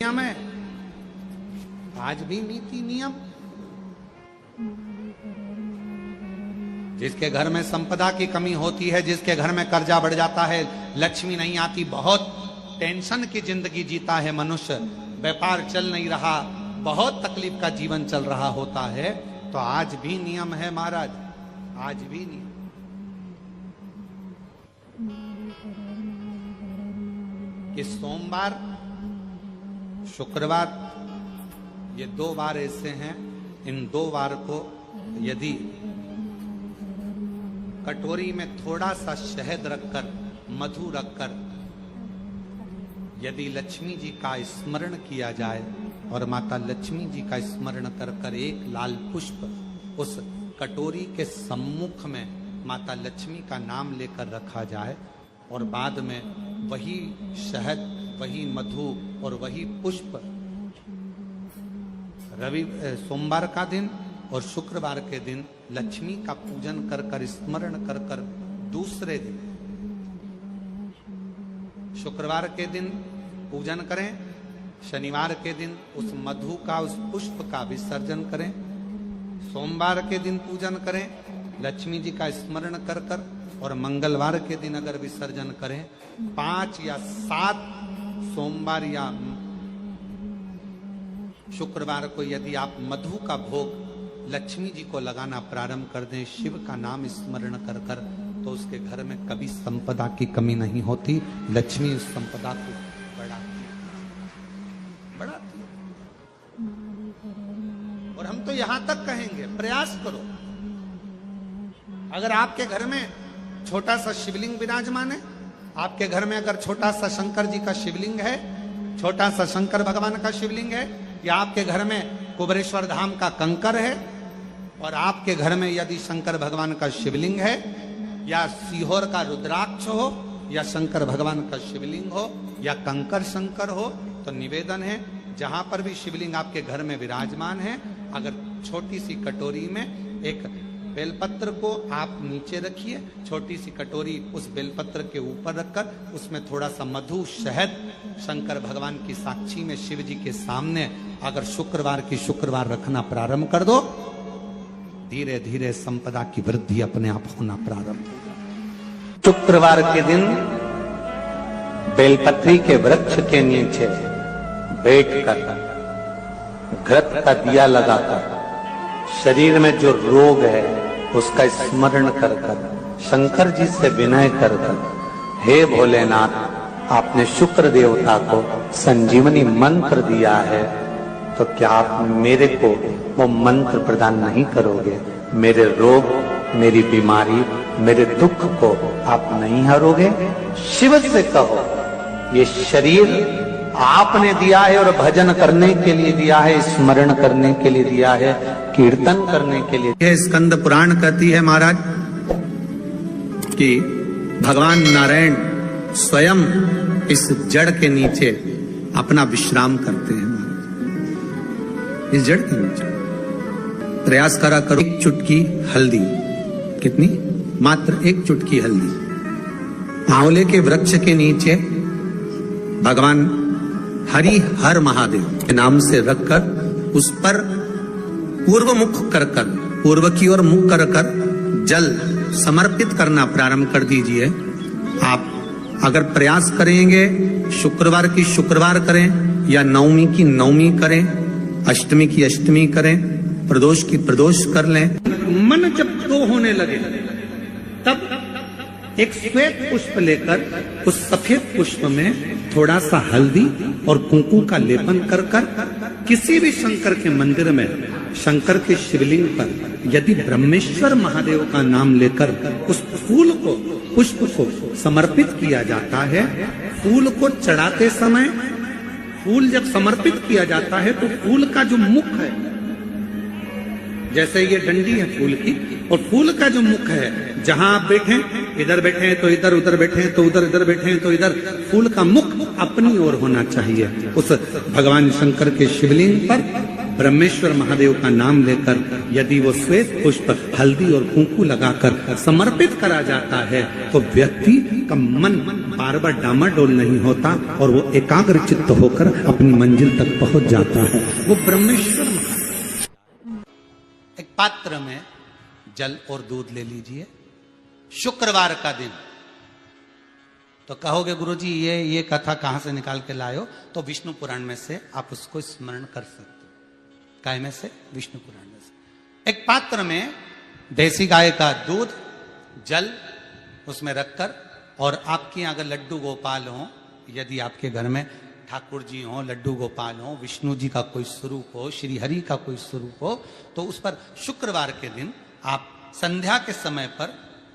नियम है, आज भी नीति नियम। जिसके घर में संपदा की कमी होती है, जिसके घर में कर्जा बढ़ जाता है, लक्ष्मी नहीं आती, बहुत टेंशन की जिंदगी जीता है मनुष्य, व्यापार चल नहीं रहा, बहुत तकलीफ का जीवन चल रहा होता है, तो आज भी नियम है महाराज, आज भी नियम। कि सोमवार शुक्रवार ये 2 बार ऐसे हैं, इन 2 बार को यदि कटोरी में थोड़ा सा शहद रखकर, मधु रखकर यदि लक्ष्मी जी का स्मरण किया जाए और माता लक्ष्मी जी का स्मरण कर कर एक लाल पुष्प उस कटोरी के सम्मुख में माता लक्ष्मी का नाम लेकर रखा जाए और बाद में वही शहद, वही मधु और वही पुष्प सोमवार का दिन और शुक्रवार के दिन लक्ष्मी का पूजन कर कर, स्मरण कर कर, दूसरे दिन शुक्रवार के दिन पूजन करें, शनिवार के दिन उस मधु का, उस पुष्प का विसर्जन करें, सोमवार के दिन पूजन करें लक्ष्मी जी का स्मरण कर कर, और मंगलवार के दिन अगर विसर्जन करें, 5 या 7 सोमवार या शुक्रवार को यदि आप मधु का भोग लक्ष्मी जी को लगाना प्रारंभ कर दें, शिव का नाम स्मरण कर कर, तो उसके घर में कभी संपदा की कमी नहीं होती, लक्ष्मी उस संपदा को बढ़ाती। और हम तो यहां तक कहेंगे, प्रयास करो, अगर आपके घर में छोटा सा शिवलिंग विराजमान है, आपके घर में अगर छोटा सा शंकर जी का शिवलिंग है, छोटा सा शंकर भगवान का शिवलिंग है, या आपके घर में कुबेरेश्वर धाम का कंकर है, और आपके घर में यदि शंकर भगवान का शिवलिंग है, या सीहोर का रुद्राक्ष हो, या शंकर भगवान का शिवलिंग हो, या कंकर शंकर हो, तो निवेदन है जहां पर भी शिवलिंग आपके घर में विराजमान है, अगर छोटी सी कटोरी में एक बेलपत्र को आप नीचे रखिए, छोटी सी कटोरी उस बेलपत्र के ऊपर रखकर उसमें थोड़ा सा मधु, शहद, शंकर भगवान की साक्षी में शिव जी के सामने अगर शुक्रवार की शुक्रवार रखना प्रारंभ कर दो, धीरे धीरे संपदा की वृद्धि अपने आप होना प्रारंभ होगा। शुक्रवार के दिन बेलपत्री के वृक्ष के नीचे बैठकर घृत का दिया लगाकर शरीर में जो रोग है उसका स्मरण कर कर, शंकर जी से विनय कर कर, हे भोलेनाथ, आपने शुक्र देवता को संजीवनी मंत्र दिया है, तो क्या आप मेरे को वो मंत्र प्रदान नहीं करोगे? मेरे रोग, मेरी बीमारी, मेरे दुख को आप नहीं हरोगे? शिव से कहो, ये शरीर आपने दिया है और भजन करने के लिए दिया है, स्मरण करने के लिए दिया है, कीर्तन करने के लिए। यह स्कंद पुराण कहती है महाराज कि भगवान नारायण स्वयं इस जड़ के नीचे अपना विश्राम करते हैं महाराज, इस जड़ के नीचे। प्रयास करा करो, 1 चुटकी हल्दी, कितनी? मात्र 1 चुटकी हल्दी आंवले के वृक्ष के नीचे भगवान हरि हर महादेव के नाम से रखकर उस पर पूर्व मुख कर कर, पूर्व की ओर मुख कर कर जल समर्पित करना प्रारंभ कर दीजिए। आप अगर प्रयास करेंगे, शुक्रवार की शुक्रवार करें, या नवमी की नवमी करें, अष्टमी की अष्टमी करें, प्रदोष की प्रदोष कर लें। मन जब 2 होने लगे तब एक श्वेत पुष्प लेकर उस सफेद पुष्प में थोड़ा सा हल्दी और कुंकू का लेपन कर कर किसी भी शंकर के मंदिर में, शंकर के शिवलिंग पर यदि ब्रह्मेश्वर महादेव का नाम लेकर उस फूल को, पुष्प को समर्पित किया जाता है, फूल को चढ़ाते समय, फूल जब समर्पित किया जाता है तो फूल का जो मुख है, जैसे ये डंडी है फूल की, और फूल का जो मुख है, जहां आप बैठे, इधर बैठे हैं तो इधर, उधर बैठे हैं तो उधर, इधर बैठे हैं तो इधर, फूल का मुख अपनी ओर होना चाहिए। उस भगवान शंकर के शिवलिंग पर ब्रह्मेश्वर महादेव का नाम लेकर यदि वो श्वेत पुष्प, हल्दी और कुंकू लगाकर समर्पित करा जाता है, तो व्यक्ति का मन बार बार डामाडोल नहीं होता और वो एकाग्र चित्त होकर अपनी मंजिल तक पहुंच जाता है। वो ब्रह्मेश्वर एक पात्र में जल और दूध ले लीजिए, शुक्रवार का दिन। तो कहोगे गुरुजी ये कथा कहां से निकाल के लाए हो? तो विष्णु पुराण में से आप उसको स्मरण कर सकते हो। काय में से? विष्णु पुराण में से। एक पात्र में देसी गाय का दूध, जल उसमें रखकर, और आपके अगर लड्डू गोपाल हो, यदि आपके घर में ठाकुर जी हो, लड्डू गोपाल हो, विष्णु जी का कोई स्वरूप हो, श्री हरि का कोई स्वरूप हो, तो उस पर शुक्रवार के दिन आप संध्या के समय पर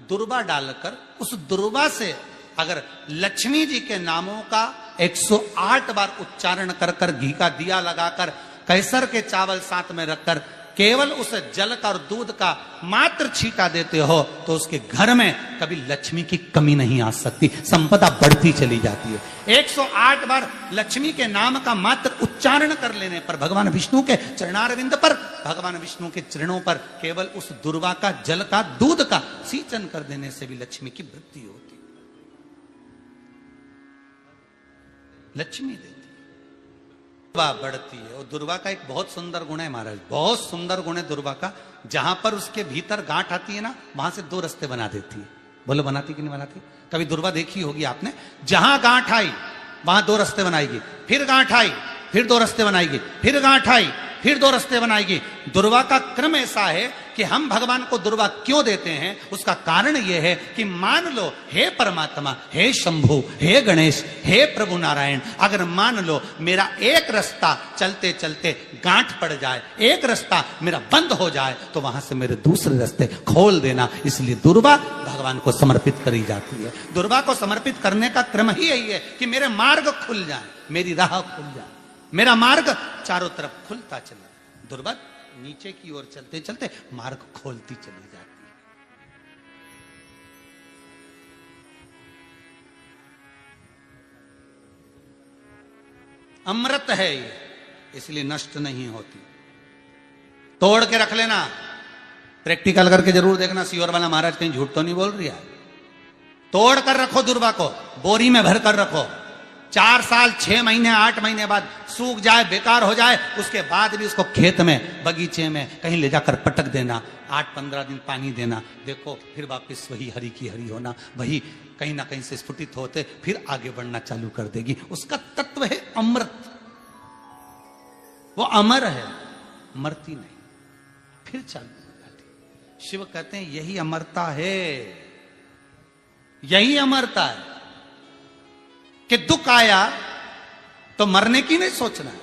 दुर्वा डालकर उस दुर्वा से अगर लक्ष्मी जी के नामों का 108 बार उच्चारण कर कर, घी का दिया लगाकर, कैसर के चावल साथ में रखकर केवल उस जल का और दूध का मात्र छींटा देते हो, तो उसके घर में कभी लक्ष्मी की कमी नहीं आ सकती, संपदा बढ़ती चली जाती है। 108 बार लक्ष्मी के नाम का मात्र उच्चारण कर लेने पर, भगवान विष्णु के चरणारविंद पर, भगवान विष्णु के चरणों पर केवल उस दुर्वा का, जल का, दूध का सींचन कर देने से भी लक्ष्मी की वृद्धि होती, लक्ष्मी देती, दुर्वा बढ़ती है। और दुर्वा का एक बहुत सुंदर गुण है महाराज, बहुत सुंदर गुण है दुर्वा का। जहां पर उसके भीतर गांठ आती है ना, वहां से 2 रास्ते बना देती है। बोलो बनाती कि नहीं बनाती? कभी दुर्वा देखी होगी आपने? जहां गांठ आई वहां 2 रास्ते बनाएगी, फिर गांठ आई फिर 2 रास्ते बनाएगी, फिर गांठ आई फिर 2 रास्ते बनाएगी। दुर्वा का क्रम ऐसा है कि हम भगवान को दुर्वा क्यों देते हैं, उसका कारण यह है कि मान लो हे परमात्मा, हे शंभु, हे गणेश, हे प्रभु नारायण, अगर मान लो मेरा एक रास्ता चलते चलते गांठ पड़ जाए, एक रास्ता मेरा बंद हो जाए, तो वहां से मेरे दूसरे रास्ते खोल देना। इसलिए दुर्वा भगवान को समर्पित करी जाती है। दुर्वा को समर्पित करने का क्रम ही यही है कि मेरे मार्ग खुल जाए, मेरी राह खुल जाए, मेरा मार्ग चारों तरफ खुलता चले। दुर्वा नीचे की ओर चलते चलते मार्ग खोलती चली जाती है। अमृत है ये, इसलिए नष्ट नहीं होती। तोड़ के रख लेना, प्रैक्टिकल करके जरूर देखना, सीवर वाला महाराज कहीं झूठ तो नहीं बोल रही है। तोड़ कर रखो दुर्वा को, बोरी में भर कर रखो, 4 साल 6 महीने 8 महीने बाद सूख जाए, बेकार हो जाए, उसके बाद भी उसको खेत में, बगीचे में कहीं ले जाकर पटक देना, 8-15 दिन पानी देना, देखो फिर वापस वही हरी की हरी होना, वही कहीं ना कहीं से स्फुटित होते फिर आगे बढ़ना चालू कर देगी। उसका तत्व है अमृत, वो अमर है, मरती नहीं, फिर चालू हो जाती। शिव कहते हैं यही अमरता है, यही अमरता है कि दुख आया तो मरने की नहीं सोचना है।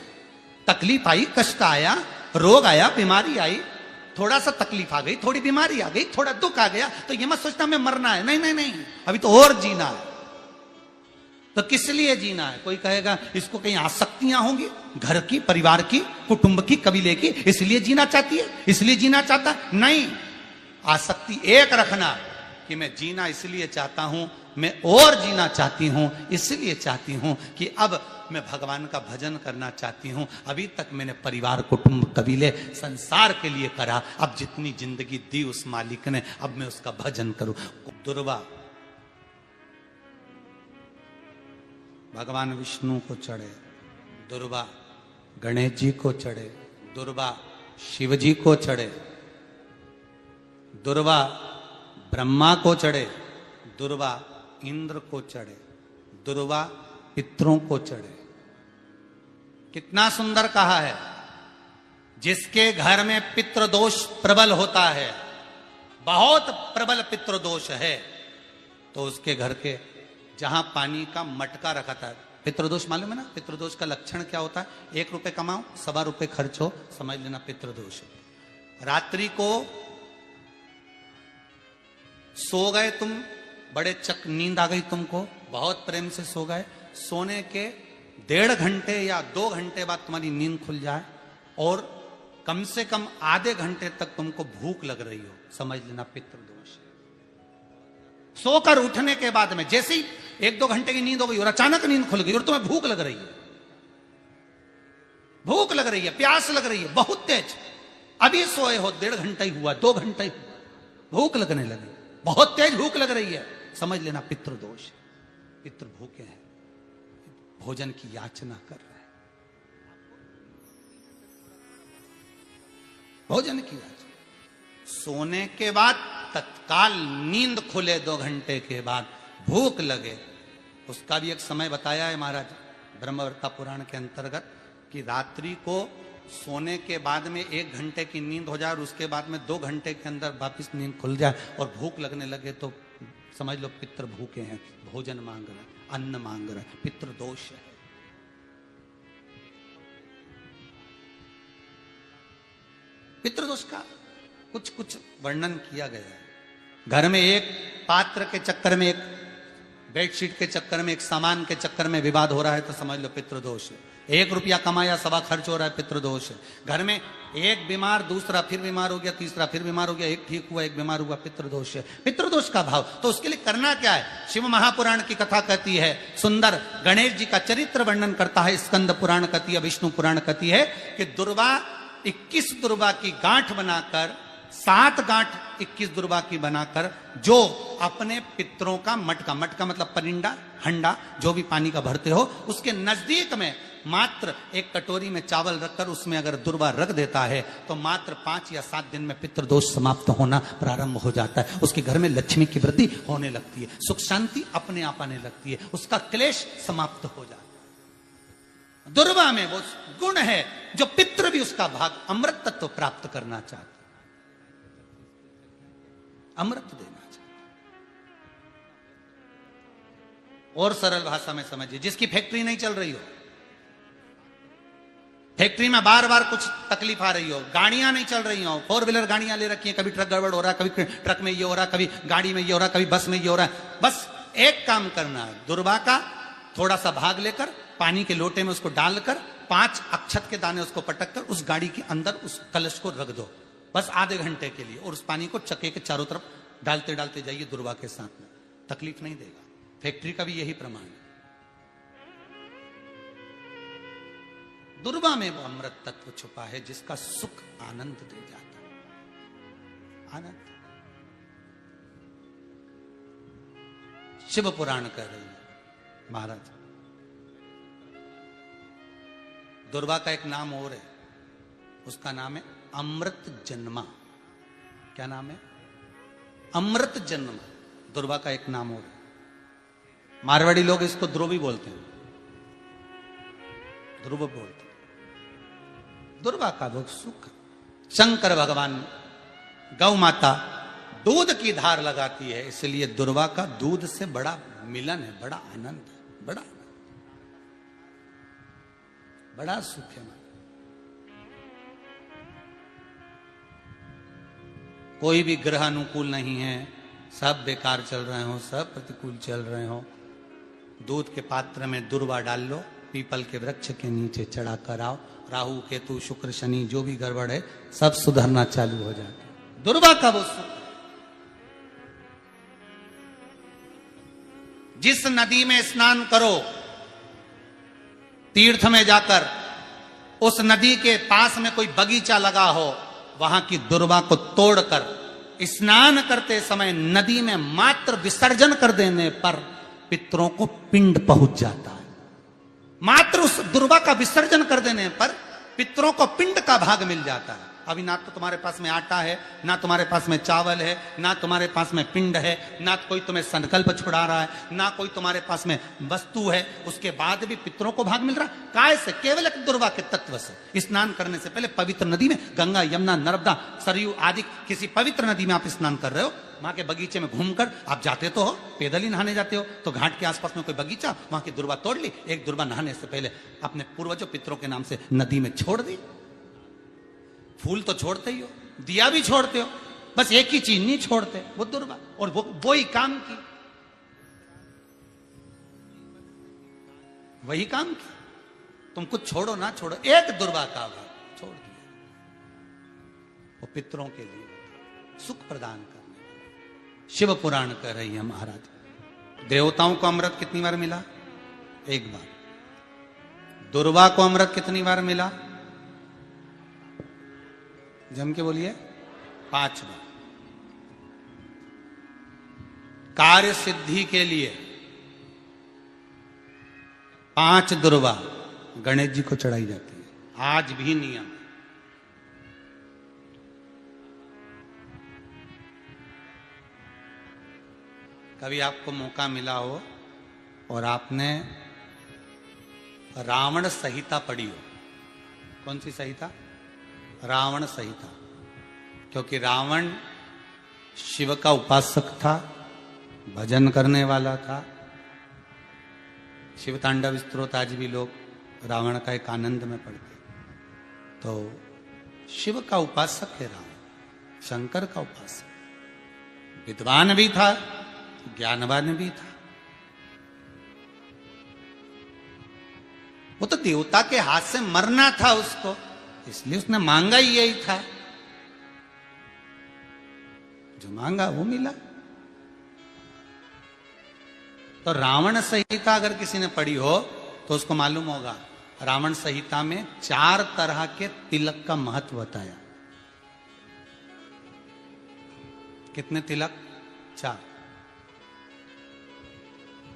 तकलीफ आई, कष्ट आया, रोग आया, बीमारी आई, थोड़ा सा तकलीफ आ गई, थोड़ी बीमारी आ गई, थोड़ा दुख आ गया, तो ये मत सोचना मैं मरना है, नहीं नहीं नहीं, अभी तो और जीना है। तो किस लिए जीना है? कोई कहेगा इसको कहीं आसक्तियां होंगी, घर की, परिवार की, कुटुंब की, कबीले की, इसलिए जीना चाहती है, इसलिए जीना चाहता, नहीं। आसक्ति एक रखना कि मैं जीना इसलिए चाहता हूं, मैं और जीना चाहती हूं, इसलिए चाहती हूं कि अब मैं भगवान का भजन करना चाहती हूं। अभी तक मैंने परिवार, कुटुंब, कबीले, संसार के लिए करा, अब जितनी जिंदगी दी उस मालिक ने, अब मैं उसका भजन करूं। दुर्वा भगवान विष्णु को चढ़े, दुर्वा गणेश जी को चढ़े, दुर्वा शिव जी को चढ़े, दुर्वा ब्रह्मा को चढ़े, दुर्वा इंद्र को चढ़े, दुर्वा पितरों को चढ़े। कितना सुंदर कहा है। जिसके घर में पितृदोष प्रबल होता है, बहुत प्रबल पितृदोष है, तो उसके घर के जहां पानी का मटका रखा था, पितृदोष मालूम है ना? पितृदोष का लक्षण क्या होता है? 1 रुपए कमाओ, 1.25 रुपए खर्च हो, समझ लेना पितृदोष। रात्रि को सो गए तुम, बड़े चक नींद आ गई तुमको, बहुत प्रेम से सो गए, सोने के 1.5 घंटे या 2 घंटे बाद तुम्हारी नींद खुल जाए और कम से कम आधे घंटे तक तुमको भूख लग रही हो, समझ लेना पितृदोष है। सोकर उठने के बाद में जैसे ही 1-2 घंटे की नींद हो गई और अचानक नींद खुल गई और तुम्हें भूख लग रही है, भूख लग रही है, प्यास लग रही है बहुत तेज, अभी सोए हो, 1.5 घंटा ही हुआ, 2 घंटा ही हुआ, भूख लगने लगी, बहुत तेज भूख लग रही है, समझ लेना पितृदोष। पितृ भूखे हैं, भोजन की याचना कर रहे हैं, भोजन की याचना। सोने के बाद तत्काल नींद खुले 2 घंटे के बाद भूख लगे, उसका भी एक समय बताया है महाराज ब्रह्मवर्ता पुराण के अंतर्गत कि रात्रि को सोने के बाद में 1 घंटे की नींद हो जाए और उसके बाद में 2 घंटे के अंदर वापिस नींद खुल जाए और भूख लगने लगे तो समझ लो पितृ भूखे हैं, भोजन मांग रहे हैं, अन्न मांग रहे हैं, पितृ दोष है। पितृदोष का कुछ कुछ वर्णन किया गया है। घर में एक पात्र के चक्कर में, एक बेडशीट के चक्कर में, एक सामान के चक्कर में विवाद हो रहा है तो समझ लो पितृदोष है। 1 रुपया कमाया, सवा खर्च हो रहा है, पितृदोष है। घर में एक बीमार, दूसरा फिर बीमार हो गया, तीसरा फिर बीमार हो गया, एक ठीक हुआ, एक बीमार हुआ, पितृदोष है। पितृदोष का भाव तो उसके लिए करना क्या है? शिव महापुराण की कथा कहती है, सुंदर गणेश जी का चरित्र वर्णन करता है, स्कंद पुराण कहती है, विष्णु पुराण कहती है कि दुर्वा 21 दुर्वा की गांठ बनाकर, 7 गांठ 21 दुर्वा की बनाकर जो अपने पितरों का मटका, मटका मतलब परिंदा, हंडा, जो भी पानी का भरते हो, उसके नजदीक में मात्र एक कटोरी में चावल रखकर उसमें अगर दुर्वा रख देता है तो मात्र 5 या 7 दिन में पितृदोष समाप्त होना प्रारंभ हो जाता है। उसके घर में लक्ष्मी की वृद्धि होने लगती है, सुख शांति अपने आप आने लगती है, उसका क्लेश समाप्त हो जाता है। दुर्वा में वो गुण है जो पितृ भी उसका भाग अमृत तत्व प्राप्त करना चाहते, अमृत देना चाहते। और सरल भाषा में समझिए, जिसकी फैक्ट्री नहीं चल रही हो, फैक्ट्री में बार बार कुछ तकलीफ आ रही हो, गाड़ियां नहीं चल रही हो, 4 व्हीलर गाड़ियां ले रखी हैं, कभी ट्रक गड़बड़ हो रहा है, कभी ट्रक में ये हो रहा है, कभी गाड़ी में ये हो रहा है, कभी बस में ये हो रहा है, बस एक काम करना है, दुर्वा का थोड़ा सा भाग लेकर पानी के लोटे में उसको डालकर 5 अक्षत के दाने उसको पटक कर उस गाड़ी के अंदर उस कलश को रख दो, बस आधे घंटे के लिए, और उस पानी को चक्के के चारों तरफ डालते डालते जाइए दुर्वा के साथ में, तकलीफ नहीं देगा। फैक्ट्री का भी यही प्रमाण है। दुर्वा में वो अमृत तत्व छुपा है जिसका सुख आनंद दे जाता है, आनंद। शिव पुराण कह रही है महाराज, दुर्वा का एक नाम और है, उसका नाम है अमृत जन्मा। क्या नाम है? अमृत जन्मा, दुर्वा का एक नाम और है। मारवाड़ी लोग इसको ध्रुवी बोलते हैं, ध्रुव बोलते हैं। दुर्वा का वो सुख, शंकर भगवान गौ माता दूध की धार लगाती है, इसलिए दुर्वा का दूध से बड़ा मिलन है, बड़ा आनंद है, बड़ा बड़ा सुख है। कोई भी ग्रह अनुकूल नहीं है, सब बेकार चल रहे हो, सब प्रतिकूल चल रहे हो, दूध के पात्र में दुर्वा डाल लो, पीपल के वृक्ष के नीचे चढ़ा कर आओ, राहु केतु शुक्र शनि जो भी गड़बड़ है सब सुधरना चालू हो जाता है। दुर्वा का वो सुख। जिस नदी में स्नान करो, तीर्थ में जाकर उस नदी के पास में कोई बगीचा लगा हो, वहां की दुर्वा को तोड़कर स्नान करते समय नदी में मात्र विसर्जन कर देने पर पितरों को पिंड पहुंच जाता है। मात्र उस दुर्वा का विसर्जन कर देने पर पितरों को पिंड का भाग मिल जाता है। अभी ना तो तुम्हारे पास में आटा है, ना तुम्हारे पास में चावल है, ना तुम्हारे पास में पिंड है, ना कोई तुम्हें संकल्प छुड़ा रहा है, ना कोई तुम्हारे पास में वस्तु है, उसके बाद भी पितरों को भाग मिल रहा है। काय से? केवल एक दुर्वा के तत्व से। स्नान करने से पहले पवित्र नदी में, गंगा यमुना नर्मदा सरयू आदि किसी पवित्र नदी में आप स्नान कर रहे हो, वहां के बगीचे में घूमकर आप जाते तो हो, पैदल ही नहाने जाते हो, तो घाट के आसपास में कोई बगीचा, वहां की दुर्वा तोड़ ली, एक दुर्वा नहाने से पहले अपने पूर्वजों पितरों के नाम से नदी में छोड़ दी। फूल तो छोड़ते ही हो, दिया भी छोड़ते हो, बस एक ही चीज नहीं छोड़ते, वो दुर्वा, और वो ही काम की, वही काम की। तुम कुछ छोड़ो ना छोड़ो, एक दुर्वा का भाग छोड़ दिया, वो पितरों के लिए सुख प्रदान करने वाला। शिव पुराण कह रही है महाराज, देवताओं को अमृत कितनी बार मिला? 1 बार। दुर्वा को अमृत कितनी बार मिला? जम के बोलिए, 5 बार। कार्य सिद्धि के लिए 5 दुर्वा गणेश जी को चढ़ाई जाती है, आज भी नियम है। कभी आपको मौका मिला हो और आपने रावण संहिता पढ़ी हो, कौन सी संहिता? रावण संहिता। क्योंकि रावण शिव का उपासक था, भजन करने वाला था। शिव तांडव स्तोत्र आज भी लोग रावण का एक आनंद में पढ़ते। तो शिव का उपासक है रावण, शंकर का उपासक। विद्वान भी था, ज्ञानवान भी था। वो तो देवता के हाथ से मरना था उसको, इसलिए उसने मांगा ही यही था। जो मांगा वो मिला। तो रावण संहिता अगर किसी ने पढ़ी हो तो उसको मालूम होगा, रावण संहिता में 4 तरह के तिलक का महत्व बताया। कितने तिलक? 4।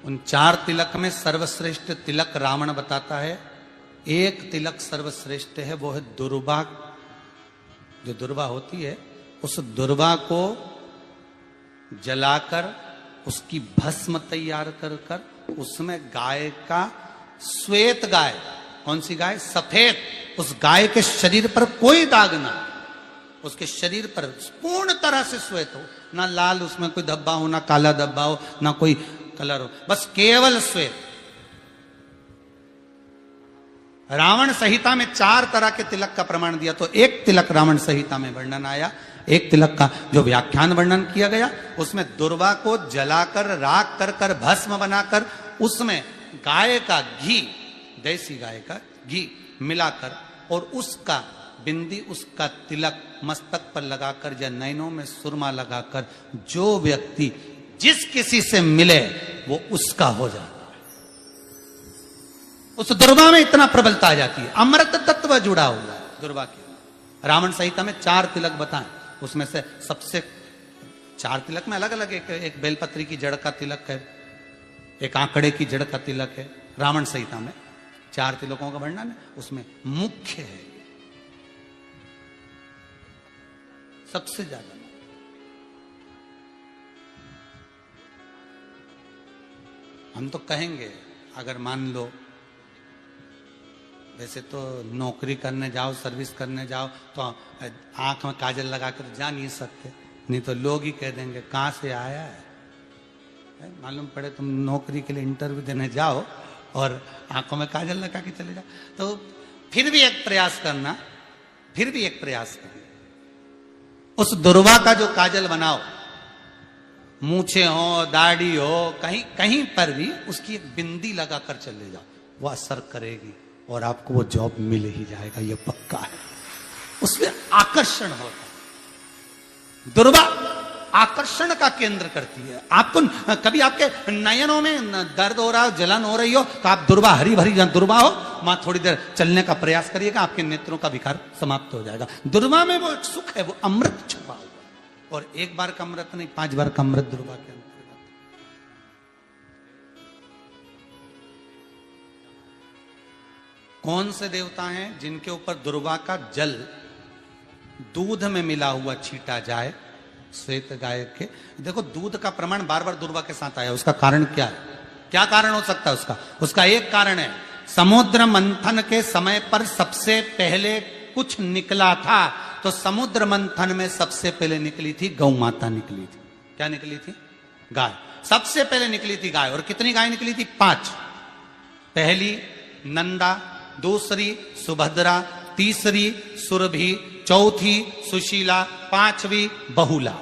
उन 4 तिलक में सर्वश्रेष्ठ तिलक रावण बताता है। एक तिलक सर्वश्रेष्ठ है, वो है दुर्वा। जो दुर्वा होती है, उस दुर्वा को जलाकर उसकी भस्म तैयार कर कर उसमें गाय का, श्वेत गाय, कौन सी गाय? सफेद। उस गाय के शरीर पर कोई दाग ना, उसके शरीर पर पूर्ण तरह से श्वेत हो, ना लाल उसमें कोई धब्बा हो, ना काला धब्बा हो, ना कोई कलर हो, बस केवल श्वेत। रावण संहिता में 4 तरह के तिलक का प्रमाण दिया। तो एक तिलक रावण संहिता में वर्णन आया, एक तिलक का जो व्याख्यान वर्णन किया गया, उसमें दुर्वा को जलाकर राख कर कर भस्म बनाकर उसमें गाय का घी, देसी गाय का घी मिलाकर और उसका बिंदी, उसका तिलक मस्तक पर लगाकर या नैनों में सुरमा लगाकर जो व्यक्ति जिस किसी से मिले वो उसका हो जाता है। उस दुर्वा में इतना प्रबलता आ जाती है, अमृत तत्व जुड़ा हुआ है दुर्वा के। रावण संहिता में 4 तिलक बताएं, उसमें से सबसे 4 तिलक में अलग अलग, एक बेलपत्री की जड़ का तिलक है, एक आंकड़े की जड़ का तिलक है। रावण संहिता में 4 तिलकों का वर्णन है, उसमें मुख्य है सबसे ज्यादा। हम तो कहेंगे, अगर मान लो वैसे तो नौकरी करने जाओ, सर्विस करने जाओ तो आंख में काजल लगा कर जा नहीं सकते, नहीं तो लोग ही कह देंगे कहां से आया है। मालूम पड़े तुम नौकरी के लिए इंटरव्यू देने जाओ और आंखों में काजल लगा के चले जाओ, तो फिर भी एक प्रयास करना, फिर भी एक प्रयास करना, उस दुर्वा का जो काजल बनाओ, मूछे हो, दाढ़ी हो, कहीं कहीं पर भी उसकी एक बिंदी लगाकर चले जाओ, वो असर करेगी और आपको वो जॉब मिल ही जाएगा, ये पक्का है। उसमें आकर्षण होता है। दुर्वा आकर्षण का केंद्र करती है। आपको कभी आपके नयनों में दर्द हो रहा हो, जलन हो रही हो, तो आप दुर्वा, हरी भरी दुर्वा हो, वहां थोड़ी देर चलने का प्रयास करिएगा, आपके नेत्रों का विकार समाप्त हो जाएगा। दुर्वा में वो एक सुख है, वो अमृत छुपा हुआ, और एक बार का अमृत नहीं, 5 बार का अमृत दुर्वा के अंदर। कौन से देवता हैं जिनके ऊपर दुर्वा का जल दूध में मिला हुआ छीटा जाए? श्वेत गाय के। देखो दूध का प्रमाण बार बार दुर्वा के साथ आया, उसका कारण क्या है? क्या कारण हो सकता है उसका? उसका एक कारण है, समुद्र मंथन के समय पर सबसे पहले कुछ निकला था, तो समुद्र मंथन में सबसे पहले निकली थी गौ माता निकली थी। क्या निकली थी? गाय। सबसे पहले निकली थी गाय। और कितनी गाय निकली थी? 5। पहली नंदा, दूसरी सुभद्रा, तीसरी सुरभि, चौथी सुशीला, 5वीं बहुला।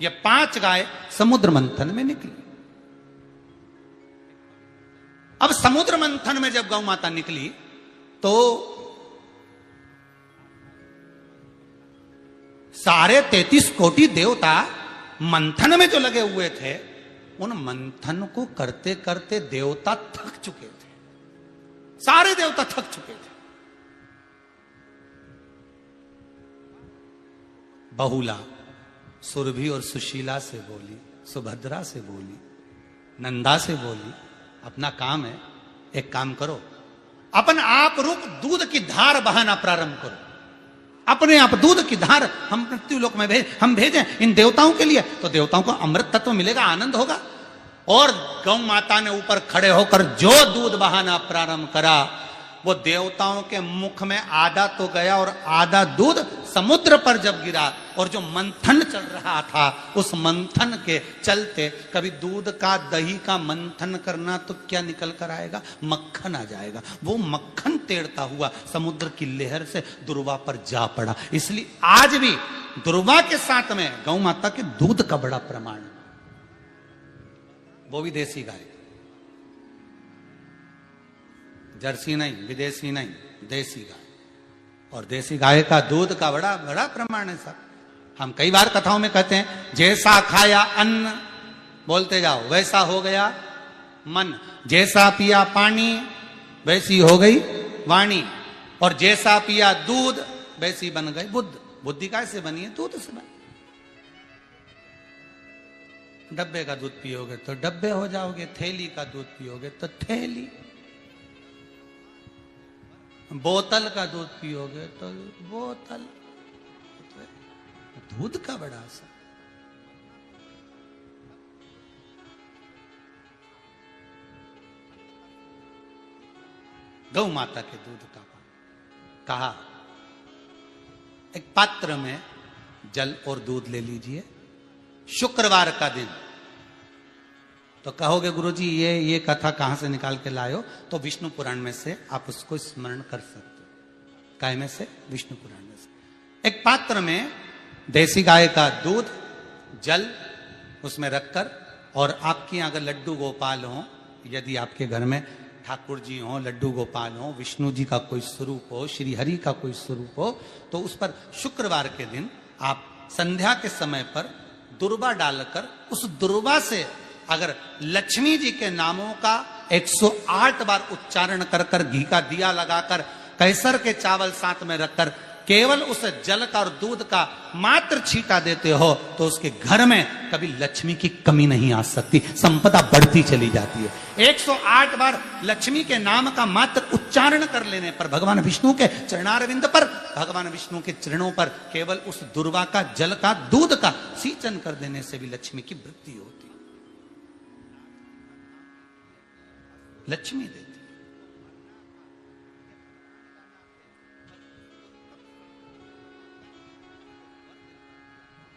ये 5 गाय समुद्र मंथन में निकली। अब समुद्र मंथन में जब गौ माता निकली तो सारे 33 कोटि देवता मंथन में जो लगे हुए थे, उन मंथन को करते करते देवता थक चुके थे। सारे देवता थक चुके थे। बहुला सुरभि और सुशीला से बोली, सुभद्रा से बोली, नंदा से बोली, अपना काम है, एक काम करो, अपन आप रूप दूध की धार बहाना प्रारंभ करो। अपने आप दूध की धार हम मृत्युलोक में हम भेजें इन देवताओं के लिए, तो देवताओं को अमृत तत्व मिलेगा, आनंद होगा। और गौ माता ने ऊपर खड़े होकर जो दूध बहाना प्रारंभ करा, वो देवताओं के मुख में आधा तो गया और आधा दूध समुद्र पर जब गिरा, और जो मंथन चल रहा था उस मंथन के चलते, कभी दूध का दही का मंथन करना तो क्या निकल कर आएगा, मक्खन आ जाएगा। वो मक्खन तेड़ता हुआ समुद्र की लहर से दुर्वा पर जा पड़ा। इसलिए आज भी दुर्वा के साथ में गौ माता के दूध का बड़ा प्रमाण है, वो भी देसी गाय, जर्सी नहीं, विदेशी नहीं, देसी गाय। और देसी गाय का दूध का बड़ा बड़ा प्रमाण है साहब। हम कई बार कथाओं में कहते हैं, जैसा खाया अन्न, बोलते जाओ, वैसा हो गया मन। जैसा पिया पानी, वैसी हो गई वाणी। और जैसा पिया दूध, वैसी बन गई बुद्ध। बुद्धि कैसे बनी है? दूध से बनी। डब्बे का दूध पियोगे तो डब्बे हो जाओगे, थैली का दूध पियोगे तो थैली, बोतल का दूध पियोगे तो बोतल। दूध का बड़ा असर। गौ माता के दूध का कहा, एक पात्र में जल और दूध ले लीजिए, शुक्रवार का दिन। तो कहोगे गुरुजी ये कथा कहां से निकाल के लाए हो? तो विष्णु पुराण में से आप उसको स्मरण कर सकते हो। काय में से? विष्णु पुराण में से। एक पात्र में देसी गाय का दूध, जल उसमें रखकर, और आपके अगर लड्डू गोपाल हो, यदि आपके घर में ठाकुर जी हो, लड्डू गोपाल हो, विष्णु जी का कोई स्वरूप हो, श्री हरि का कोई स्वरूप हो, तो उस पर शुक्रवार के दिन आप संध्या के समय पर दुर्वा डालकर, उस दुर्वा से अगर लक्ष्मी जी के नामों का 108 बार उच्चारण कर कर, घी का दिया लगाकर, कैसर के चावल साथ में रखकर, केवल उस जल का और दूध का मात्र छींटा देते हो, तो उसके घर में कभी लक्ष्मी की कमी नहीं आ सकती, संपदा बढ़ती चली जाती है। 108 बार लक्ष्मी के नाम का मात्र उच्चारण कर लेने पर, भगवान विष्णु के चरणारविंद पर, भगवान विष्णु के चरणों पर केवल उस दुर्वा का जल का दूध का सींचन कर देने से भी लक्ष्मी की वृद्धि होती, लक्ष्मी देती।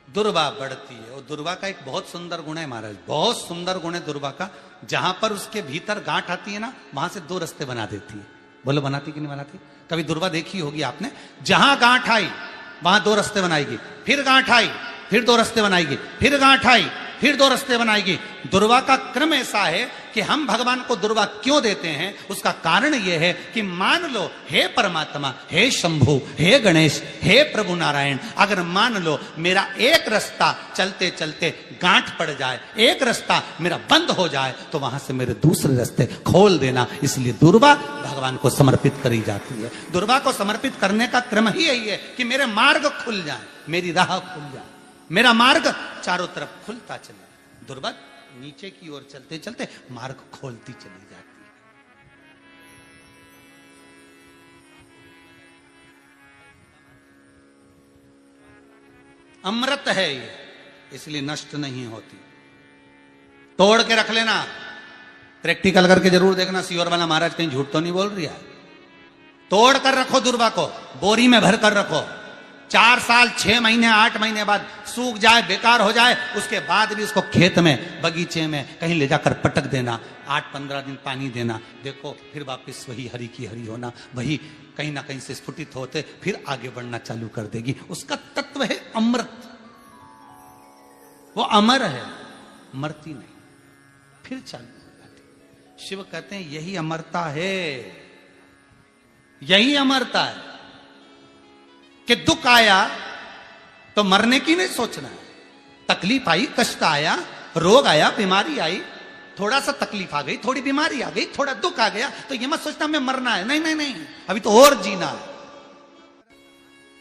दुर्वा बढ़ती है। और दुर्वा का एक बहुत सुंदर गुण है महाराज, बहुत सुंदर गुण है दुर्वा का। जहां पर उसके भीतर गांठ आती है ना, वहां से 2 रास्ते बना देती है। बोलो बनाती कि नहीं बनाती? कभी दुर्वा देखी होगी आपने। जहां गांठ आई वहां 2 रास्ते बनाएगी, फिर गांठ आई फिर 2 रास्ते बनाएगी, फिर गांठ आई फिर 2 रास्ते बनाएगी। दुर्वा का क्रम ऐसा है कि हम भगवान को दुर्वा क्यों देते हैं, उसका कारण यह है कि मान लो, हे परमात्मा, हे शंभु, हे गणेश, हे प्रभु नारायण, अगर मान लो मेरा एक रास्ता चलते चलते गांठ पड़ जाए, एक रास्ता मेरा बंद हो जाए, तो वहां से मेरे दूसरे रास्ते खोल देना। इसलिए दुर्वा भगवान को समर्पित करी जाती है। दुर्वा को समर्पित करने का क्रम ही यही है कि मेरे मार्ग खुल जाए, मेरी राह खुल जाए, मेरा मार्ग चारों तरफ खुलता चले। दुर्वा नीचे की ओर चलते चलते मार्ग खोलती चली जाती है। अमृत है ये, इसलिए नष्ट नहीं होती। तोड़ के रख लेना, प्रैक्टिकल करके जरूर देखना, सियोर वाला महाराज कहीं झूठ तो नहीं बोल रही है। तोड़ कर रखो दुर्वा को, बोरी में भर कर रखो। 4 साल 6 महीने 8 महीने बाद सूख जाए, बेकार हो जाए, उसके बाद भी उसको खेत में, बगीचे में कहीं ले जाकर पटक देना, 8-15 दिन पानी देना, देखो फिर वापस वही हरी की हरी होना, वही कहीं ना कहीं से स्फुटित होते फिर आगे बढ़ना चालू कर देगी। उसका तत्व है अमृत, वो अमर है, मरती नहीं, फिर चालू हो जाती। शिव कहते हैं यही अमरता है, यही अमरता है कि दुख आया तो मरने की नहीं सोचना है। तकलीफ आई, कष्ट आया, रोग आया, बीमारी आई, थोड़ा सा तकलीफ आ गई, थोड़ी बीमारी आ गई, थोड़ा दुख आ गया, तो ये मत सोचना हमें मरना है। नहीं नहीं नहीं, अभी तो और जीना है।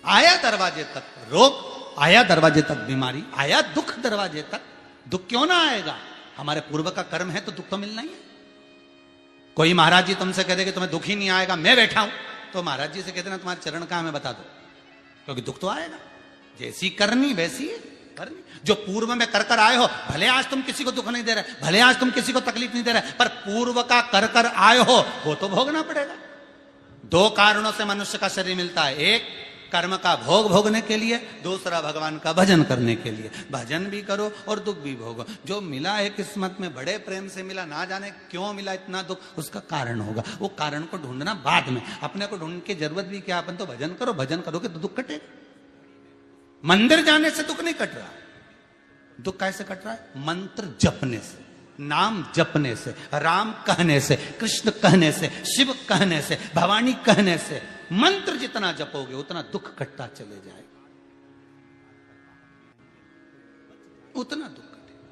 आया दरवाजे तक रोग, आया दरवाजे तक बीमारी, आया दुख दरवाजे तक, दुख क्यों ना आएगा? हमारे पूर्व का कर्म है तो दुख तो मिलना ही है। कोई महाराज जी तुमसे कह दे कि तुम्हें दुख ही नहीं आएगा, मैं बैठा हूं, तो महाराज जी से कहते ना तुम्हारे चरण कहां हमें बता दो, क्योंकि दुख तो आएगा। जैसी करनी वैसी करनी। जो पूर्व में कर कर आए हो, भले आज तुम किसी को दुख नहीं दे रहे, भले आज तुम किसी को तकलीफ नहीं दे रहे, पर पूर्व का कर कर आए हो वो तो भोगना पड़ेगा। दो कारणों से मनुष्य का शरीर मिलता है, एक कर्म का भोग भोगने के लिए, दूसरा भगवान का भजन करने के लिए। भजन भी करो और दुख भी भोगो। जो मिला है किस्मत में, बड़े प्रेम से मिला, ना जाने क्यों मिला इतना दुख, उसका कारण होगा। वो कारण को ढूंढना बाद में, अपने को ढूंढने की जरूरत भी क्या, अपन तो भजन करो, भजन करोगे तो दुख कटेगा। मंदिर जाने से दुख नहीं कट रहा, दुख कैसे कट रहा है? मंत्र जपने से, नाम जपने से, राम कहने से, कृष्ण कहने से, शिव कहने से, भवानी कहने से। मंत्र जितना जपोगे उतना दुख कटता चले जाएगा, उतना दुख कटेगा।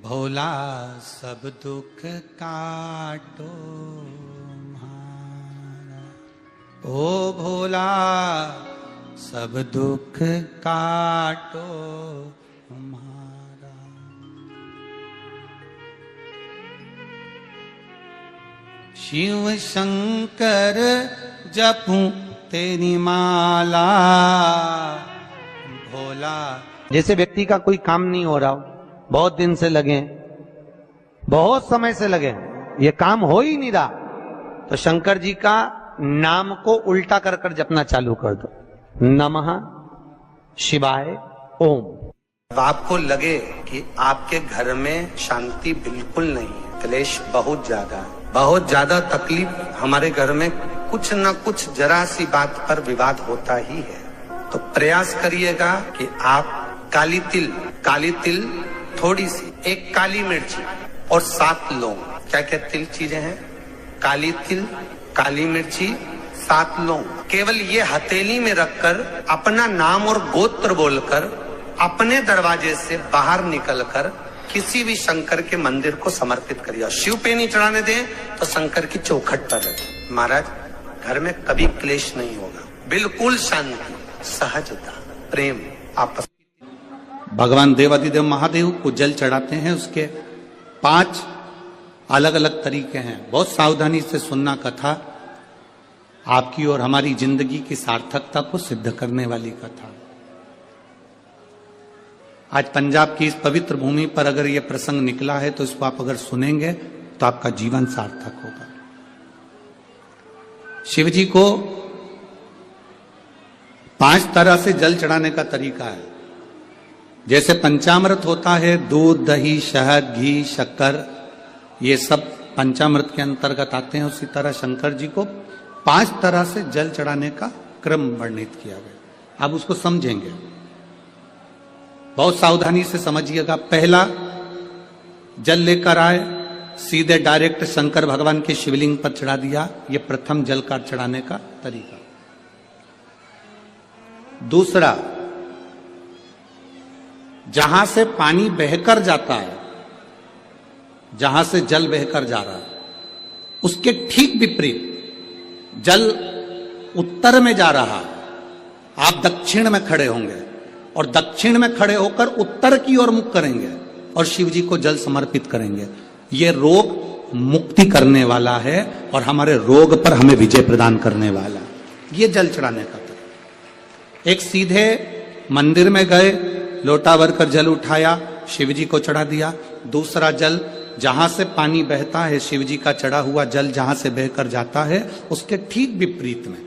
भोला सब दुख काटो हमारा, ओ भोला सब दुख काटो हमारा। शिव शंकर जपूं तेरी माला, भोला। जैसे व्यक्ति का कोई काम नहीं हो रहा हो, बहुत दिन से लगे, बहुत समय से लगे, ये काम हो ही नहीं रहा, तो शंकर जी का नाम को उल्टा कर कर जपना चालू कर दो। नमः शिवाय ओम। आपको लगे कि आपके घर में शांति बिल्कुल नहीं है, क्लेश बहुत ज्यादा है, बहुत ज्यादा तकलीफ, हमारे घर में कुछ न कुछ जरा सी बात पर विवाद होता ही है, तो प्रयास करिएगा कि आप काली तिल थोड़ी सी, एक काली मिर्ची और 7 लौंग, क्या क्या तिल चीजें हैं, काली तिल, काली मिर्ची, 7 लौंग, केवल ये हथेली में रखकर अपना नाम और गोत्र बोलकर अपने दरवाजे से बाहर निकलकर किसी भी शंकर के मंदिर को समर्पित करिए। शिव पे नहीं चढ़ाने दें तो शंकर की चौखट पर रखें। महाराज, घर में कभी क्लेश नहीं होगा, बिल्कुल शांति, सहजता, प्रेम, आपस। भगवान देवाधिदेव महादेव को जल चढ़ाते हैं, उसके 5 अलग अलग तरीके हैं। बहुत सावधानी से सुनना कथा, आपकी और हमारी जिंदगी की सार्थकता को सिद्ध करने वाली कथा। आज पंजाब की इस पवित्र भूमि पर अगर यह प्रसंग निकला है तो इसको आप अगर सुनेंगे तो आपका जीवन सार्थक होगा। शिव जी को 5 तरह से जल चढ़ाने का तरीका है। जैसे पंचामृत होता है, दूध, दही, शहद, घी, शक्कर, ये सब पंचामृत के अंतर्गत आते हैं, उसी तरह शंकर जी को 5 तरह से जल चढ़ाने का क्रम वर्णित किया गया। अब उसको समझेंगे, बहुत सावधानी से समझिएगा। पहला, जल लेकर आए, सीधे डायरेक्ट शंकर भगवान के शिवलिंग पर चढ़ा दिया, यह प्रथम जल का चढ़ाने का तरीका। दूसरा, जहां से पानी बहकर जाता है, जहां से जल बहकर जा रहा है, उसके ठीक विपरीत जल उत्तर में जा रहा है, आप दक्षिण में खड़े होंगे और दक्षिण में खड़े होकर उत्तर की ओर मुख करेंगे और शिव जी को जल समर्पित करेंगे। यह रोग मुक्ति करने वाला है और हमारे रोग पर हमें विजय प्रदान करने वाला है। यह जल चढ़ाने का तरीका। एक, सीधे मंदिर में गए, लोटा भर कर जल उठाया, शिव जी को चढ़ा दिया। दूसरा जल, जहां से पानी बहता है, शिव जी का चढ़ा हुआ जल जहां से बहकर जाता है, उसके ठीक विपरीत में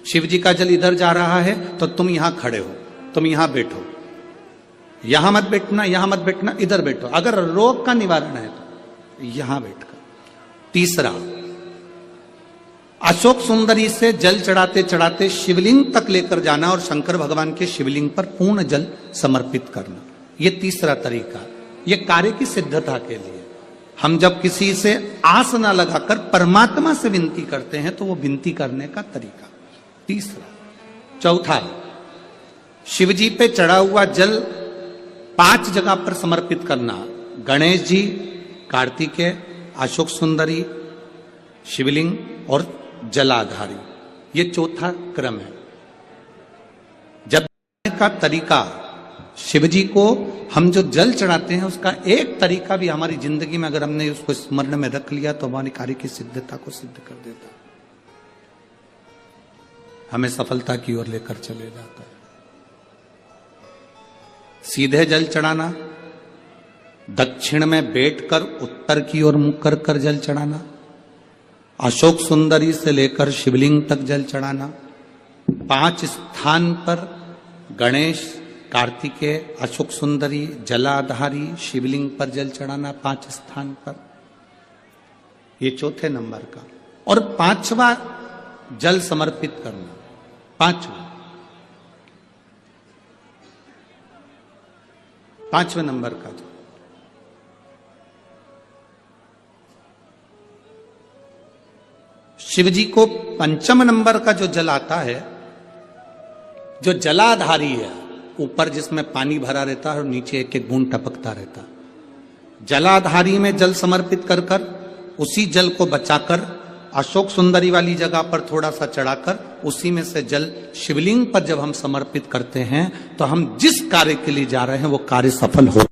शिव जी का जल इधर जा रहा है तो तुम यहां खड़े हो, तुम यहां बैठो, यहां मत बैठना, यहां मत बैठना, इधर बैठो। अगर रोग का निवारण है तो यहां बैठकर। तीसरा, अशोक सुंदरी से जल चढ़ाते चढ़ाते शिवलिंग तक लेकर जाना और शंकर भगवान के शिवलिंग पर पूर्ण जल समर्पित करना। यह तीसरा तरीका, यह कार्य की सिद्धता के लिए। हम जब किसी से आस न लगाकर परमात्मा से विनती करते हैं तो वो विनती करने का तरीका। तीसरा। चौथा, शिव जी पे चढ़ा हुआ जल 5 जगह पर समर्पित करना। गणेश जी, कार्तिकेय, अशोक सुंदरी, शिवलिंग और जलाधारी। ये चौथा क्रम है। जब का तरीका, शिव जी को हम जो जल चढ़ाते हैं उसका एक तरीका भी हमारी जिंदगी में अगर हमने उसको स्मरण में रख लिया तो हमारी कार्य की सिद्धता को सिद्ध कर देता है, हमें सफलता की ओर लेकर चले जाता है। सीधे जल चढ़ाना, दक्षिण में बैठकर उत्तर की ओर मुख कर कर जल चढ़ाना, अशोक सुंदरी से लेकर शिवलिंग तक जल चढ़ाना, 5 स्थान पर गणेश, कार्तिकेय, अशोक सुंदरी, जलाधारी, शिवलिंग पर जल चढ़ाना 5 स्थान पर, ये चौथे नंबर का। और 5वां जल समर्पित करना, 5वें नंबर का जल। शिव जी को 5 नंबर का जो जल आता है, जो जलाधारी है, ऊपर जिसमें पानी भरा रहता है और नीचे एक एक बूंद टपकता रहता, जलाधारी में जल समर्पित कर कर उसी जल को बचाकर अशोक सुंदरी वाली जगह पर थोड़ा सा चढ़ाकर उसी में से जल शिवलिंग पर जब हम समर्पित करते हैं तो हम जिस कार्य के लिए जा रहे हैं वो कार्य सफल हो